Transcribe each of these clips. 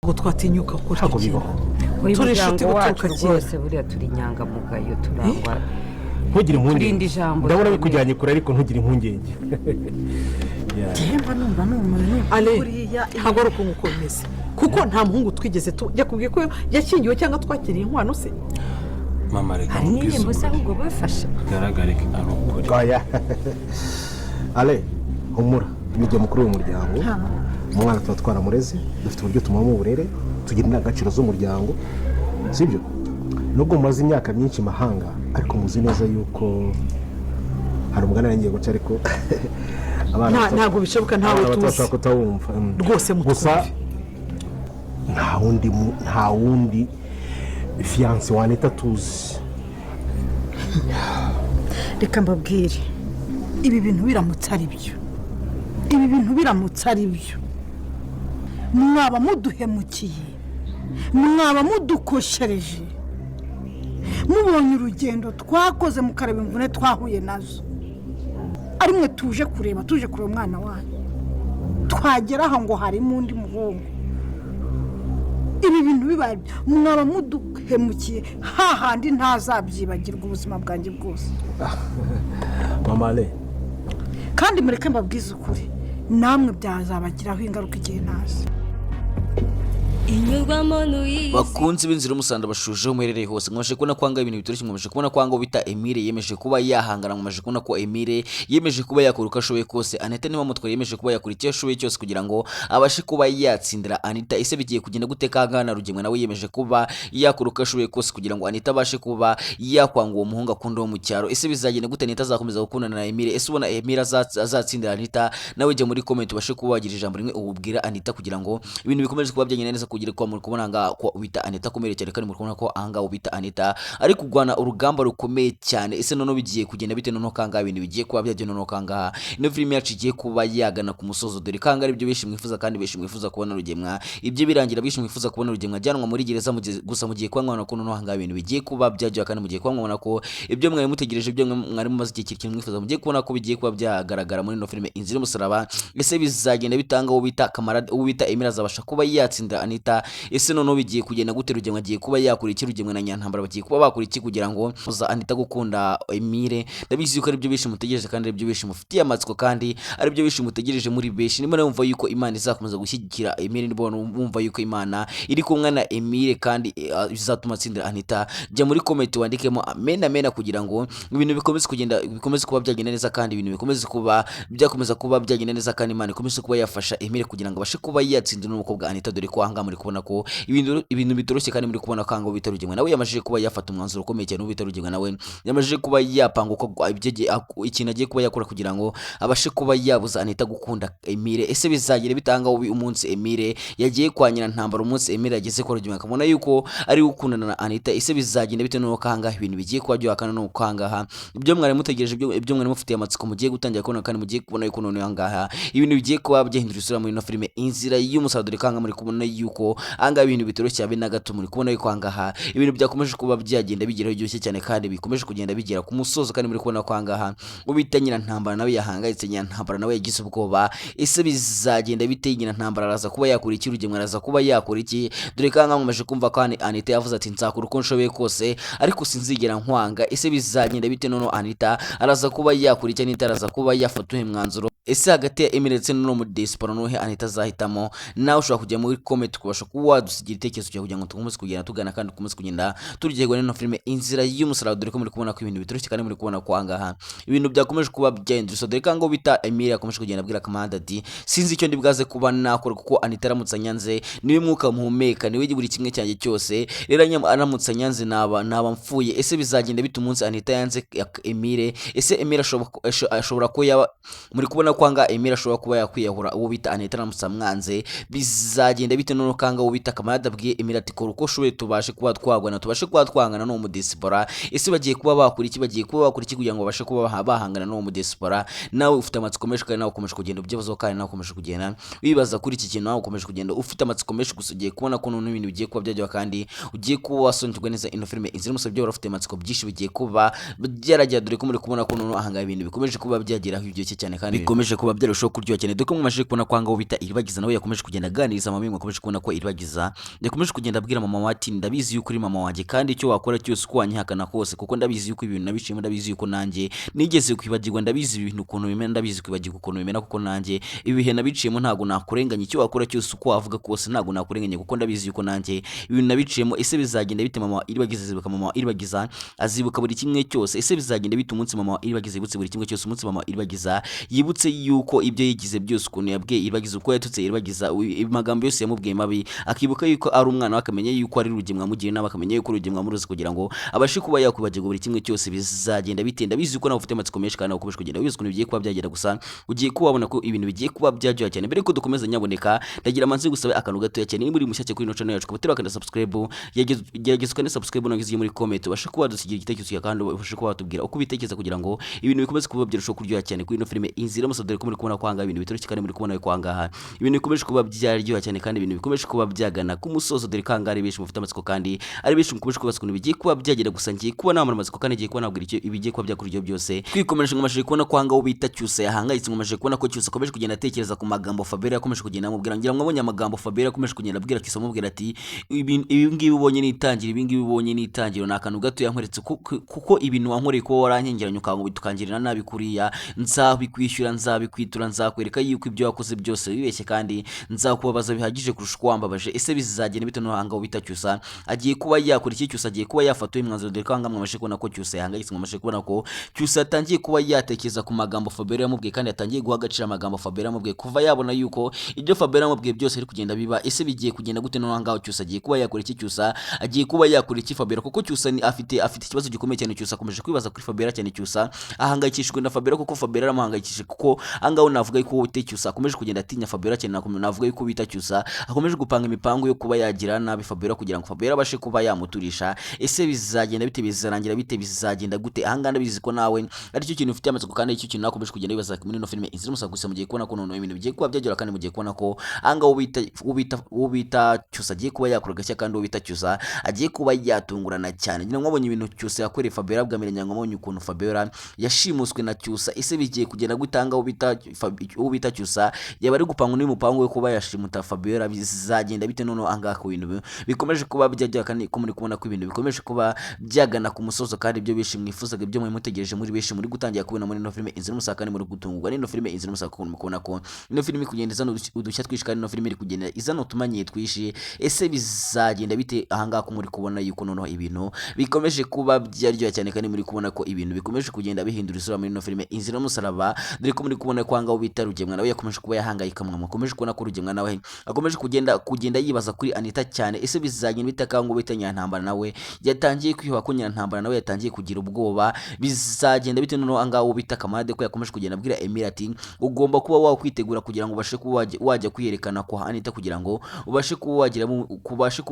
ngo twatinyuka gukora ntabwo bibaho. turi inshuti wacu guturuka rwose kera. buriya turi inyangamugayo turangwa ntugire impungenge. turinde ijambo ndabona rikomeye. bikujyanye kure ariko ntugire impungenge. Temba numva ale ntabwo ari uko ngukomeze kuko nta muhungu twigeze yakubwiye ko yakingiwe cyangwa twakiriye inkwano se. mama reka hari n'ingembo se ahubwo bafashe bigaragare ko ari ukuri. Oya. Ale humura nijye mukuru w'umuryango. Umwana tuba twaramureze dufite uburyo tumamo uburere tugira indangagaciro z'umuryango sibyo. Nubwo mumaze imyaka myinshi mahanga ariko muzi neza yuko hari umugana ngiye guca ariko ntabwo bishoboka ntawe tuzi kutawumva rwose gusa nta wundi fiance wanita tuzi. reka mbabwire ibi bintu biramutse ari byo mwaba muduhemukiye mwaba mudukoshereje mubonye urugendo twakoze mukareba imvune twahuye nazo ari mwe tuje kureba umwana wanyu twagera aha ngo harimo undi muhungu. Ibi bintu bibaye mwaba muduhemukiye hahandi ntazabyibagirwa ubuzima bwanjye bwose. Mama Ale kandi mureke mbabwize ukuri namwe byazabagiraho ingaruka igihe nazi. bakunzi b'inzira umusanda bashuje umuherereye hose mwamaje kubona kwanga ibintu bitoroshye mwamaje kubona kwanga bita Emile yemeje kuba yahangana mwamaje kubona ko Emile yemeje kuba yakora uko ashoboye kose Anita niba mutware yemeje kuba yakora icyo ashoboye cyose kugira ngo abashe kuba yatsindira Anita. Ese bigiye kugenda guteka ngana Rugemwe nawe yemeje kuba yakora uko ashoboye kose kugira ngo Anita abashe kuba yakwanga uwo muhungu akunda wo mu cyaro. Ese bizagenda gute Anita azakomeza gukundana na Emile? Ese ubona Emile azatsindira Anita? Nawe jya muri comment ubashe kuba wagira ijambo rimwe ububwira Anita kugira ngo ibintu bikomeje kuba byagenda neza kugira ko muri kubona nga ko ubita Anita komere cyane kandi muri kubona ko anga ubita Anita ari kugwana urugamba rukomeye cyane. Ese none bigiye kugenda bite none kanga ibintu bigiye kuba byagenda none kanga ino film yacu igiye kuba yagana ku musozo dore kanga ari byo beshi mwifuza kandi beshi mwifuza kubona Rugemwa ibyo birangira beshi mwifuza kubona Rugemwa jyanwa muri gereza gusa mugiye kwangwana ko none hanga ibintu bigiye kuba byajya kandi mugiye kwangwana ko ibyo mwari mutegereje ibyo mwari mumaze igihe kintu mwifuza mugiye kubona ko bigiye kuba byagaragara muri ino film Inzira Umusaraba. Ese bizagenda bitanga wo bita Kamarade ubita Emile azabasha kuba yatsinda Anita? Ese none bigiye kugenda gute Rugemwa agiye kuba yakora iki Rugemwe na Nyantambara bagiye kuba bakora iki kugira ngo uza Anita gukunda Emile? Ndabizi yuko ari byo bishi mutegereje kandi ari byo bishi mufitiye amatsiko kandi ari byo bishi mutegereje muri beshi. Nimba numva yuko Imana izakomeza gushyigikira Emile nibo numva yuko Imana iri kumwe na Emile kandi bizatuma atsindira Anita. Jya muri comment wandikemo amen kugira ngo ibintu bikomeze kuba byagenda neza kandi ibintu bikomeze kuba byagenda neza kandi Imana ikomeze kuba yafasha Emile kugira ngo abashe kuba yatsindira n'umukobwa Anita dore ko ahanga muri kubona ko ibintu bitoroshye kandi muri kubona kanga ubita Rugemwe nawe yamajije kuba yafata umwanzuro ukomeye cyane ubita Rugemwe nawe yamajije kuba yapanga uko ikintu agiye kuba yakora kugira ngo abashe kuba yabuza Anita gukunda Emile. Ese bizagire bitanga umunsi Emile yagiye kwa Nyirantambara umunsi Emile yageze kwa Rugemwe akamubona yuko ari gukundana na Anita? Ese bizagenda bite no kanga ibintu bigiye kuba byohakana no kanga ibyo mwari mutegereje ibyo mwari mufitiye amatsiko mugiye gutangira kubona kandi mugiye kubona yuko none yangaha ibintu bigiye kuba byahindura isura muri no filime Inzira y'Umusaraba dore kanga muri kubona yuko anga ibintu bitoroshye abe na gato muri kubona yuko angaha ibintu byakomeje kuba byagenda bigeraho iryoshye cyane kandi bikomeje kugenda bigera ku musozo kandi muri kubona ko angaha ubita Nyirantambara nawe yahangayitse Nyirantambara nawe yagize ubwoba. Ese bizagenda bite Nyirantambara araza kuba yakora iki Rugemwe araza kuba yakora iki dore kanga mumaje kumva ko Anita yavuze ati nzakora uko nshoboye kose ariko sinzigera nkwanga? Ese bizagenda bite none Anita araza kuba yakora iki Anita araza kuba yafata umwanzuro? Ese hagati ya Emile ndetse no mu diaspora nohe Anita azahitamo? Nawe ushobora kujya muri comment kubasha kuba wadusigira itekerezo cyo kugira ngo tukomeze kugenda tugana kandi tukomeze kugenda turigirwa n'ino filime Inzira y'Umusaraba dore ko muri kubona ko ibintu bitoroshye kandi muri kubona ko angaha ibintu byakomeje kuba byahindura dore kango bita Emile yakomeje kugenda abwira Kamanda ati sinzi icyo ndibwaze kuba nakora kuko Anita aramutse anyanze niwe mwuka muhumeka niwe buri kimwe cyanjye cyose rero aramutse anyanze naba mfuye. Ese bizagenda bite umunsi Anita yanze Emile? Ese Emile ashobora ko yaba muri kubona kwanga Emile ashobora kuba yakwiyahura uwo bita Anita aramutse amwanze? Bizagenda bite none kanga uwo bita Kamarade abwiye Emile ati kora uko ushoboye tubashe kuba twangana no mu diaspora. Ese bagiye kuba bakora iki kugira ngo babashe kuba bahangana no mu diaspora? Nawe ufite amatsiko menshi kandi nawe ukomeje kugenda ubyibazo kandi nawe ukomeje kugenda wibaza kuri iki kintu nawe ukomeje kugenda ufite amatsiko menshi gusa ugiye kubona ko none ibintu bigiye kuba byajya kandi ugiye kuba wasonjwe neza ino filime Inzira Umusaraba urafite amatsiko byinshi bigiye kuba byarajya dore ko muri kubona ko none ahanga ibintu bikomeje kuba byageraho ibyo cyane kandi bikomeje bikomeje kuba byarushaho kuryoha cyane dore ko mwamaze kubona ko ahangaho bita Iribagiza nawe yakomeje kugenda aganiriza mama mwakomeje kubona ko Iribagiza yakomeje kugenda abwira mama wati ndabizi yuko uri mama wanjye kandi icyo wakora cyose uko wanyihakana kose kuko ndabizi yuko ibintu nabiciyemo ndabizi yuko nanjye nigeze kwibagirwa ndabizi ibintu ukuntu bimena ndabizi kwibagirwa ukuntu bimena kuko nanjye ibihe nabiciyemo ntago nakurenganya icyo wakora cyose uko wavuga kose ntago nakurenganya kuko ndabizi yuko nanjye ibintu nabiciyemo ese bizagenda bite mama Iribagiza zibuka mama Iribagiza azibuka buri kimwe cyose ese bizagenda bite umunsi mama Iribagiza yibutse buri kimwe cyose umunsi mama Iribagiza yibutse yuko ibyo yigize byose ukuntu yabwiye Iribagiza uko yatutse Iribagiza amagambo yose yamubwiye mabi akibuka yuko ari umwana akamenya yuko ari Rugemwa mugiye nawe akamenya yuko Rugemwa muruzi kugira ngo abashe kuba yakwibagirwa buri kimwe cyose bizagenda bitenda bizi yuko nawe ufite amatsiko menshi kandi ukomeje kugenda wibuka ukuntu bigiye kuba byagera gusa ugiye kubabona ko ibintu bigiye kuba byajya cyane mbere ko dukomeza nyaboneka ndagira amanzi gusaba akantu gato cyane muri mushyake kuri no channel yacu kubatera bakanda subscribe geragezwa ne subscribe nagize muri comment ubashe kuba dusigira igitekerezo kandi ubashe kuba watubwira uko bitekereza kugira ngo ibintu bikomeze kuba byarushaho kuryoha cyane kuri no filime inzira musadere ko muri kubona kwanga ibintu bitoroshye kandi muri kubona ko angaha ibintu bikomeje kuba byaryoha cyane kandi ibintu bikomeje kuba byagana ku musozo dore kangari benshi mufite amatsiko kandi ari benshi mukomeje kuba kuntu bigiye kuba byagera gusa ngiye kuba namara amatsiko kandi ngiye kuba nabwira icyo ibigiye kuba byakuryo byose twikomeje ngomaje kubona ko angaho bita Cyusa yahangayitse ngomaje kubona ko Cyusa akomeje kugenda atekereza ku magambo Fabera yakomeje kugenda amubwira ngira mwabonye amagambo Fabera yakomeje kugenda abwira Cyusa amubwira ati ibi ngibi ubonye nitangira ibi ngibi ubonye nitangiro nakantu gato yankweretse kuko ibintu wankoreye ko warankengeranye ukango bitukangirira nabi kuriya nzabikwishyura nzabikwitura nzakwereka yuko ibyo wakoze byose bibeshye kandi nzakubabaza bihagije kurusha kwambabaje ese bizagenda bite no hangaho bita Cyusa agiye kuba yakora iki Cyusa agiye kuba yafata umwanzuro dore kanga mwamashe kubona ko Cyusa yahangayitse mwamashe kubona ko Cyusa atangiye kuba yatekereza ku magambo Fabera yamubwiye kandi atangiye guha agaciro amagambo Fabera yamubwiye kuva yabona yuko ibyo Fabera yamubwiye byose ari kugenda biba ese bigiye kugenda gute no hangaho Cyusa agiye kuba yakora iki Cyusa agiye kuba yakora iki Fabera kuko Cyusa ni afite ikibazo gikomeye cyane Cyusa akomeje kwibaza kuri Fabera cyane Cyusa ahangayikishijwe na Fabera kuko Fabera aramuhangayikishije kuko angaho navuga yuko wote Cyusa akomeje kugenda atinya Fabera cyane navuga yuko bita Cyusa akomeje gupanga imipango yo kuba yagira nabi Fabera kugira ngo Fabera abashe kuba yamuturisha ese bizagenda bite bizarangira bite bizagenda gute ahangana bizi ko nawe ari cyo kintu ufite amatsiko kandi icyo kintu nakomeje kugenda bibaza muri no filime inzira musa gusa mugiye kubona ko none ibintu bigiye kuba byagera kandi mugiye kubona ko angaho ubita Cyusa agiye kuba yakora gashya kandi ubita Cyusa agiye kuba yatungurana cyane nyine mwabonye ibintu Cyusa yakoreye Fabera bwamenye mwabonye ukuntu Fabera yashimuswe na Cyusa ese bigiye kugenda gutanga ubita Cyusa yaba ari gupanga n'umupango yo kuba yashimuta Fabera bizagenda bite none angaha ku bintu bikomeje kuba byajya kandi ko muri kubona ko ibintu bikomeje kuba byagana ku musozo kandi ibyo bishi mwifuzaga ibyo mutegereje muri beshi muri gutangira kubona muri no filime inzira musaka ni muri gutungurwa ni no filime inzira musaka kubona ko no filime kugenda izana udushya twishi kandi no filime iri kugenda izana utumanye twishi ese bizagenda bite ahangaha ko muri kubona yuko noneho ibintu bikomeje kuba byaryoha cyane kandi muri kubona ko ibintu bikomeje kugenda bihindura isura muri no filime inzira musaraba dore ko muri kubona ko ahangaho bita Rugemwa nawe yakomeje kuba yahangayika mukomeje kubona ko Rugemwa nawe akomeje kugenda yibaza kuri Anita cyane ese bizagenda bite kango bita Nyantambara nawe yatangiye kwihuha ko Nyantambara nawe yatangiye kugira ubwoba bizagenda bite noneho ahangaho bita Kamarade ko yakomeje kugenda abwira Emile ati ugomba kuba wakwitegura kugira ngo ubashe kuba wajya kwiyerekana kwa Anita kugira ngo ubashe kuba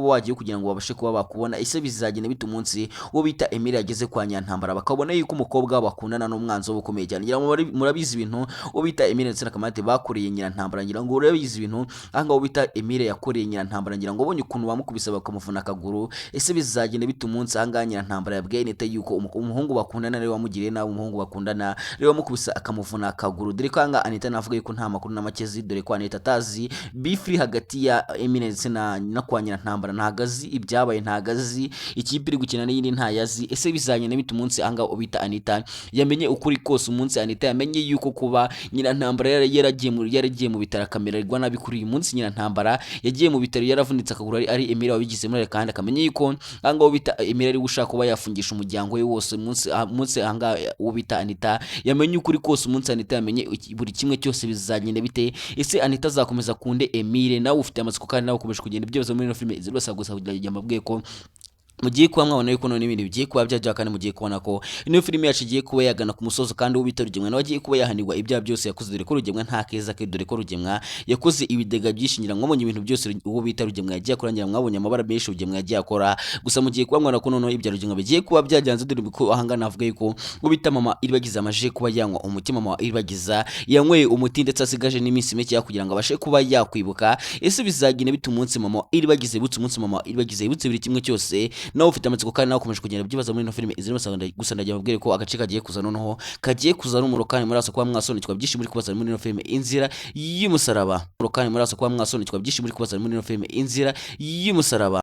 wagiye kugira ngo babashe kuba bakubona ese bizagenda bite umunsi wo bita Emile yageze kwa Nyantambara bakabona yuko umukobwa bakundana n'umwanzo bukomeye cyane ngira murabizi ibintu ubita Emile ndetse na Kamarade bakoreye Nyirantambara ngira ngo urabizi ibintu ahangaho bita Emile yakoreye Nyirantambara ngira ngo bonye ukuntu bamukubise bakamuvuna akaguru ese bizagenda bite umunsi ahangaha Nyirantambara yabwiye Anita yuko umuhungu bakundana ari wamugiriye nawe umuhungu bakundana ari wamukubise akamuvuna akaguru dore ko ahangaha Anita navuga yuko nta makuru n'amakezi dore ko Anita atazi bifri hagati ya Emile ndetse na kwa Nyirantambara ntagazi ibyabaye ntagazi ikipe iri gukina n'iyindi ntayazi ese bizagenda bite umunsi ahangaha ubita Anita yamenye ukuri kose umunsi Anita yamenye yuko kuba Nyirantambara yaragiye mu bitaro akamererwa nabi kuri uyu munsi Nyirantambara yagiye mu bitaro yaravunitse akaguru ari Emile wabigize muri kandi akamenye yuko ahangaha ubita Emile ari gushaka kuba yafungisha umuryango we wose umunsi ahangaha ubita Anita yamenye ukuri kose umunsi Anita yamenye buri kimwe cyose bizagenda bite ese Anita azakomeza kunde Emile nawe ufite amatsiko kandi nawe ukomeje kugenda ibyo muri no filime zirose gusa kugira amabwiye ko mugiye kuba mwabona yuko none ibintu bigiye kuba byajya kandi mugiye kubona ko ino filime yacu igiye kuba yagana ku musozo kandi ubita Rugemwa nawe agiye kuba yahanirwa ibyaha byose yakoze dore ko Rugemwa nta keza ke dore ko Rugemwa yakoze ibidega byishingira mwabonye ibintu byose uwo bita Rugemwa yagiye akurangira mwabonye amabara menshi Rugemwa yagiye akora gusa mugiye kuba mwabona ko none ibya Rugemwa bigiye kuba byajyanze dore ko ahangana avuga yuko ubita mama Iribagiza amaje kuba yanywa umutima mama Iribagiza yanyweye umuti ndetse asigaje n'iminsi mike kugira ngo abashe kuba yakwibuka ese bizagina bita umunsi mama Iribagiza ibutse umunsi mama Iribagiza ibutse buri kimwe cyose nawe ufite amatsiko kandi nawe ukomeje kugenda byibaza muri ino filime izira umusaraba gusa ndagira mubwire ko agace kagiye kuza noneho kagiye kuza n'umuro kandi muraso kuba mwasonikwa byinshi muri kubaza muri ino filime inzira y'umusaraba kandi muraso kuba mwasonikwa byinshi muri kubaza muri ino filime inzira y'umusaraba